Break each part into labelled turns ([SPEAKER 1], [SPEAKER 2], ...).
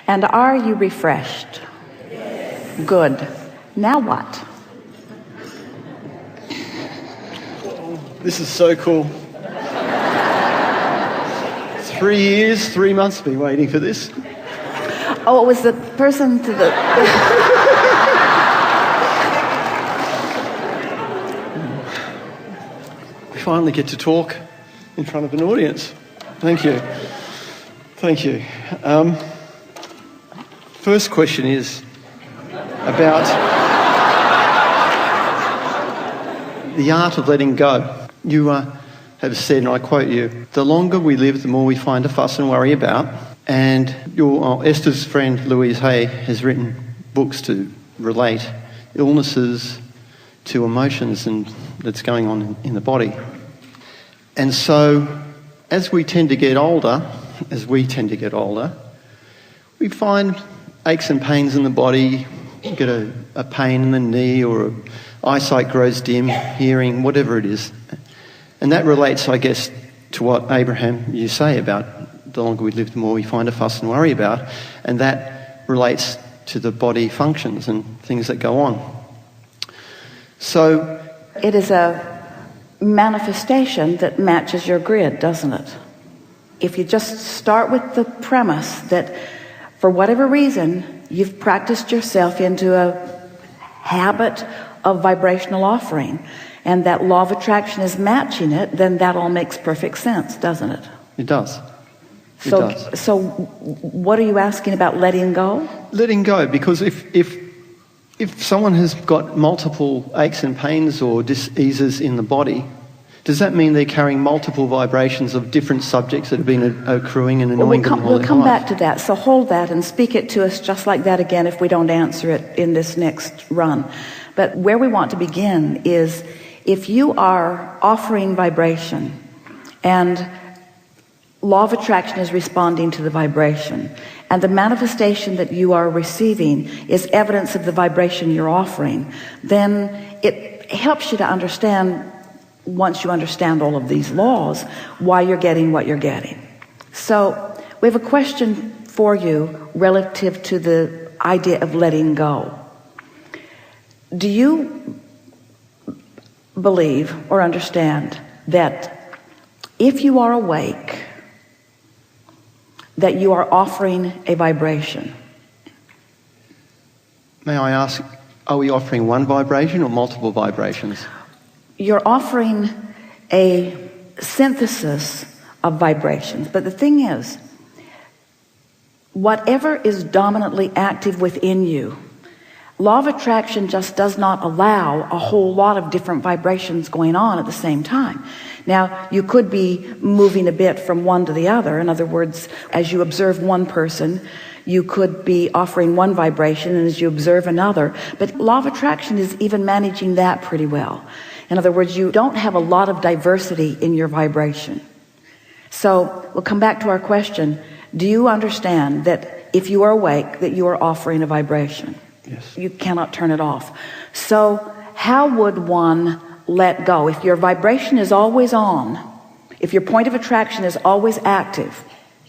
[SPEAKER 1] And are you refreshed?
[SPEAKER 2] Yes.
[SPEAKER 1] Good. Now what?
[SPEAKER 3] This is so cool. 3 years, 3 months been waiting for this.
[SPEAKER 1] Oh, it was the person to the...
[SPEAKER 3] We finally get to talk in front of an audience. Thank you. Thank you. First question is about the art of letting go. You have said, and I quote you, the longer we live, the more we find to fuss and worry about. And Esther's friend Louise Hay has written books to relate illnesses to emotions and that's going on in the body. And so as we tend to get older, we find aches and pains in the body. You get a pain in the knee, or eyesight grows dim, hearing, whatever it is. And that relates, I guess, to what, Abraham, you say about the longer we live, the more we find to fuss and worry about. And that relates to the body functions and things that go on. So
[SPEAKER 1] it is a manifestation that matches your grid, doesn't it? If you just start with the premise that for whatever reason you've practiced yourself into a habit of vibrational offering, and that law of attraction is matching it, then that all makes perfect sense, doesn't it?
[SPEAKER 3] It does.
[SPEAKER 1] So what are you asking about letting go?
[SPEAKER 3] Letting go, because if someone has got multiple aches and pains or diseases in the body, does that mean they're carrying multiple vibrations of different subjects that have been accruing and annoying them all their life?
[SPEAKER 1] We'll come back to that. So hold that and speak it to us just like that again if we don't answer it in this next run. But where we want to begin is if you are offering vibration and law of attraction is responding to the vibration, and the manifestation that you are receiving is evidence of the vibration you're offering, then it helps you to understand, once you understand all of these laws, why you're getting what you're getting. So we have a question for you relative to the idea of letting go. Do you believe or understand that if you are awake, that you are offering a vibration?
[SPEAKER 3] May I ask, are we offering one vibration or multiple vibrations?
[SPEAKER 1] You're offering a synthesis of vibrations. But the thing is, whatever is dominantly active within you, law of attraction just does not allow a whole lot of different vibrations going on at the same time. Now, you could be moving a bit from one to the other. In other words, as you observe one person, you could be offering one vibration, and as you observe another. But law of attraction is even managing that pretty well. In other words, you don't have a lot of diversity in your vibration. So we'll come back to our question. Do you understand that if you are awake, that you are offering a vibration?
[SPEAKER 3] Yes.
[SPEAKER 1] You cannot turn it off. So how would one let go? If your vibration is always on, if your point of attraction is always active,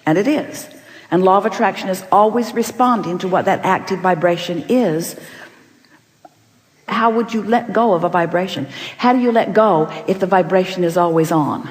[SPEAKER 1] and it is, and law of attraction is always responding to what that active vibration is, how would you let go of a vibration? How do you let go if the vibration is always on?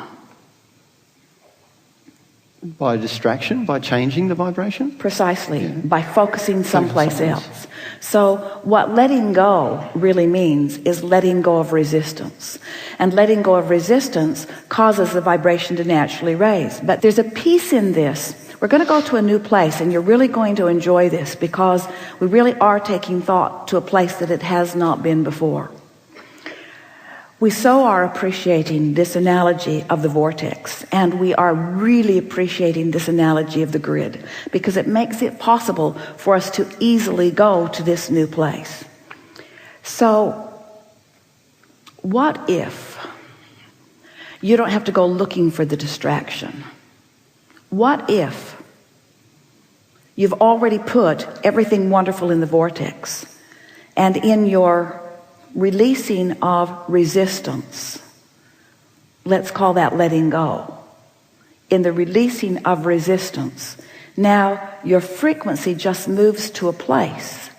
[SPEAKER 3] By distraction, by changing the vibration?
[SPEAKER 1] Precisely, yeah. By focusing someplace else. So what letting go really means is letting go of resistance. And letting go of resistance causes the vibration to naturally raise. But there's a piece in this. We're going to go to a new place, and you're really going to enjoy this because we really are taking thought to a place that it has not been before. We so are appreciating this analogy of the vortex, and we are really appreciating this analogy of the grid because it makes it possible for us to easily go to this new place. So what if you don't have to go looking for the distraction? What if you've already put everything wonderful in the vortex, and in your releasing of resistance, let's call that letting go, in the releasing of resistance, Now your frequency just moves to a place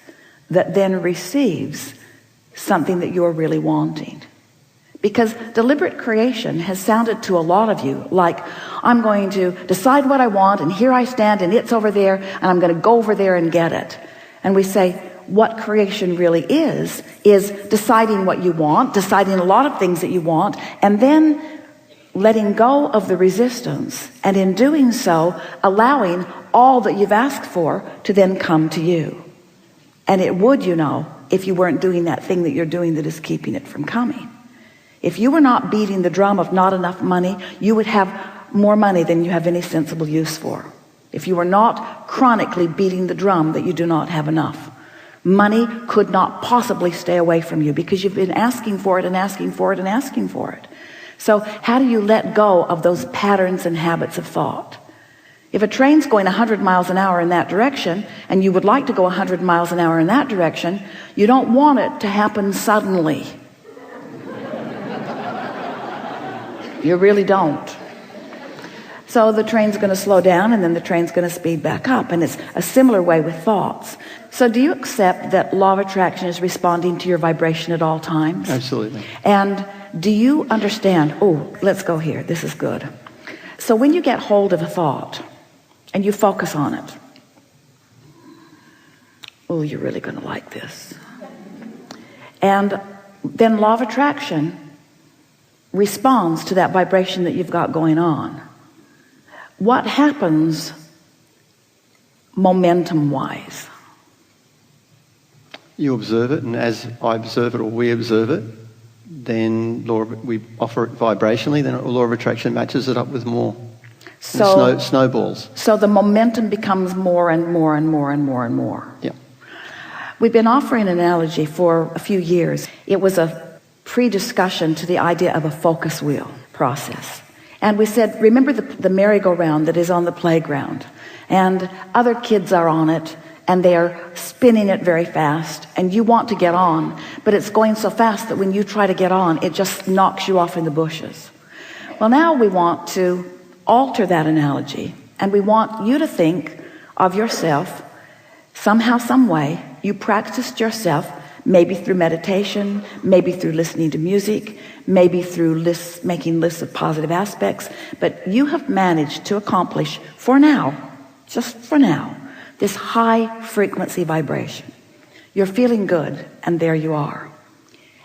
[SPEAKER 1] that then receives something that you're really wanting. Because deliberate creation has sounded to a lot of you like, I'm going to decide what I want, and here I stand, and it's over there, and I'm going to go over there and get it. And we say, what creation really is deciding what you want, deciding a lot of things that you want, and then letting go of the resistance, and in doing so, allowing all that you've asked for to then come to you. And it would, you know, if you weren't doing that thing that you're doing that is keeping it from coming. If you were not beating the drum of not enough money, you would have more money than you have any sensible use for. If you were not chronically beating the drum that you do not have enough, money could not possibly stay away from you, because you've been asking for it and asking for it and asking for it. So how do you let go of those patterns and habits of thought? If a train's going 100 miles an hour in that direction, and you would like to go 100 miles an hour in that direction, you don't want it to happen suddenly. You really don't. So the train's going to slow down, and then the train's going to speed back up. And it's a similar way with thoughts. So do you accept that law of attraction is responding to your vibration at all times?
[SPEAKER 3] Absolutely.
[SPEAKER 1] And do you understand? Oh, let's go here. This is good. So when you get hold of a thought and you focus on it, oh, you're really going to like this. And then law of attraction responds to that vibration that you've got going on. What happens momentum wise?
[SPEAKER 3] You observe it, and as I observe it, or we observe it, then we offer it vibrationally, then law of attraction matches it up with more. So snowballs. So the momentum becomes more and more and more and more and more.
[SPEAKER 1] Yeah. We've been offering an analogy for a few years. It was a pre-discussion to the idea of a focus wheel process. And we said, remember the merry-go-round that is on the playground, and other kids are on it, and they are spinning it very fast, and you want to get on, but it's going so fast that when you try to get on, it just knocks you off in the bushes. Well, now we want to alter that analogy, and we want you to think of yourself somehow, some way. You practiced yourself, maybe through meditation, maybe through listening to music, maybe through making lists of positive aspects, but you have managed to accomplish, for now, just for now, this high frequency vibration. You're feeling good, and there you are.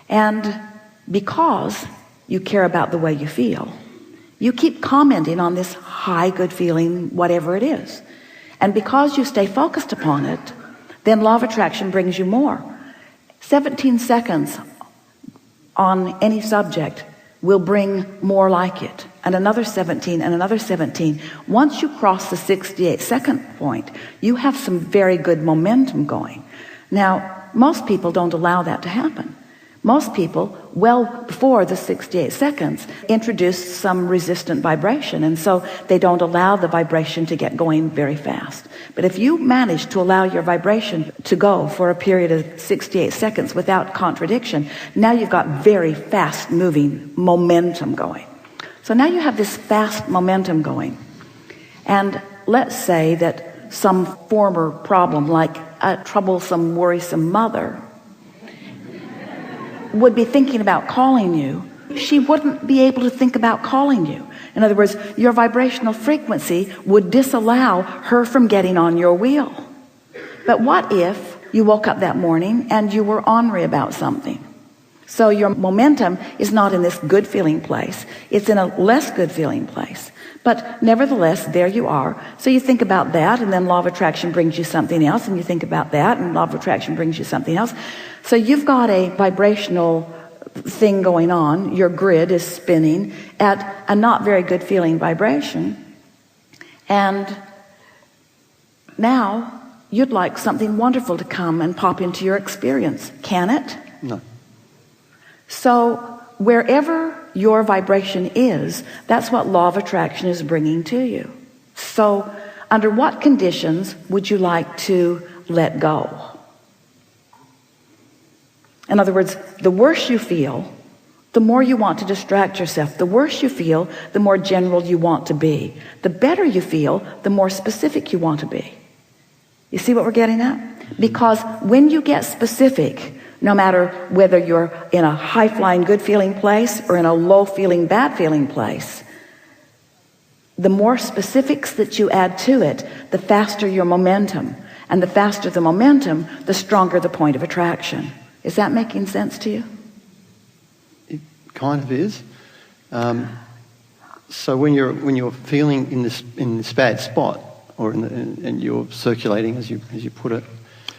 [SPEAKER 1] And because you care about the way you feel, you keep commenting on this high good feeling, whatever it is. And because you stay focused upon it, then law of attraction brings you more. 17 seconds on any subject will bring more like it, and another 17 and another 17. Once you cross the 68-second point, you have some very good momentum going. Now, most people don't allow that to happen. Most people, well before the 68 seconds, introduce some resistant vibration, and so they don't allow the vibration to get going very fast. But if you manage to allow your vibration to go for a period of 68 seconds without contradiction, now you've got very fast moving momentum going. So now you have this fast momentum going. And let's say that some former problem, like a troublesome, worrisome mother, would be thinking about calling you, she wouldn't be able to think about calling you. In other words, your vibrational frequency would disallow her from getting on your wheel. But what if you woke up that morning and you were ornery about something? So your momentum is not in this good feeling place, it's in a less good feeling place. But nevertheless, there you are. So you think about that, and then law of attraction brings you something else, and you think about that, and law of attraction brings you something else. So you've got a vibrational thing going on. Your grid is spinning at a not very good feeling vibration. And now you'd like something wonderful to come and pop into your experience. Can it?
[SPEAKER 3] No.
[SPEAKER 1] So wherever your vibration is, that's what law of attraction is bringing to you. So under what conditions would you like to let go? In other words, the worse you feel, the more you want to distract yourself. The worse you feel, the more general you want to be. The better you feel, the more specific you want to be. You see what we're getting at? Because when you get specific, no matter whether you're in a high-flying, good-feeling place or in a low-feeling, bad-feeling place, the more specifics that you add to it, the faster your momentum. And the faster the momentum, the stronger the point of attraction. Is that making sense to you?
[SPEAKER 3] It kind of is. So when you're feeling in this bad spot, or and you're circulating, as you put it,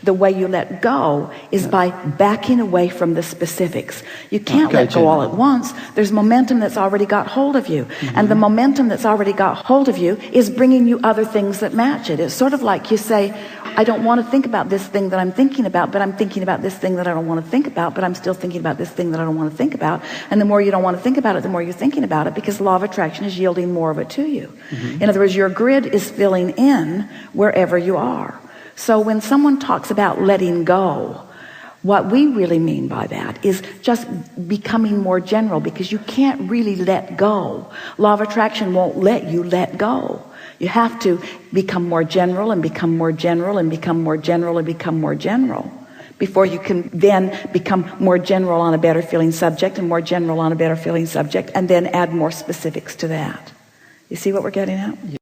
[SPEAKER 1] the way you let go is by backing away from the specifics. You can't let go all at once. There's momentum that's already got hold of you. And the momentum that's already got hold of you is bringing you other things that match it. It's sort of like you say, I don't want to think about this thing that I'm thinking about, but I'm thinking about this thing that I don't want to think about, but I'm still thinking about this thing that I don't want to think about. And the more you don't want to think about it, the more you're thinking about it, because the law of attraction is yielding more of it to you. In other words, your grid is filling in wherever you are. So when someone talks about letting go, what we really mean by that is just becoming more general, because you can't really let go. Law of attraction won't let you let go. You have to become more general and become more general and become more general and become more general before you can then become more general on a better feeling subject and more general on a better feeling subject, and then add more specifics to that. You see what we're getting at?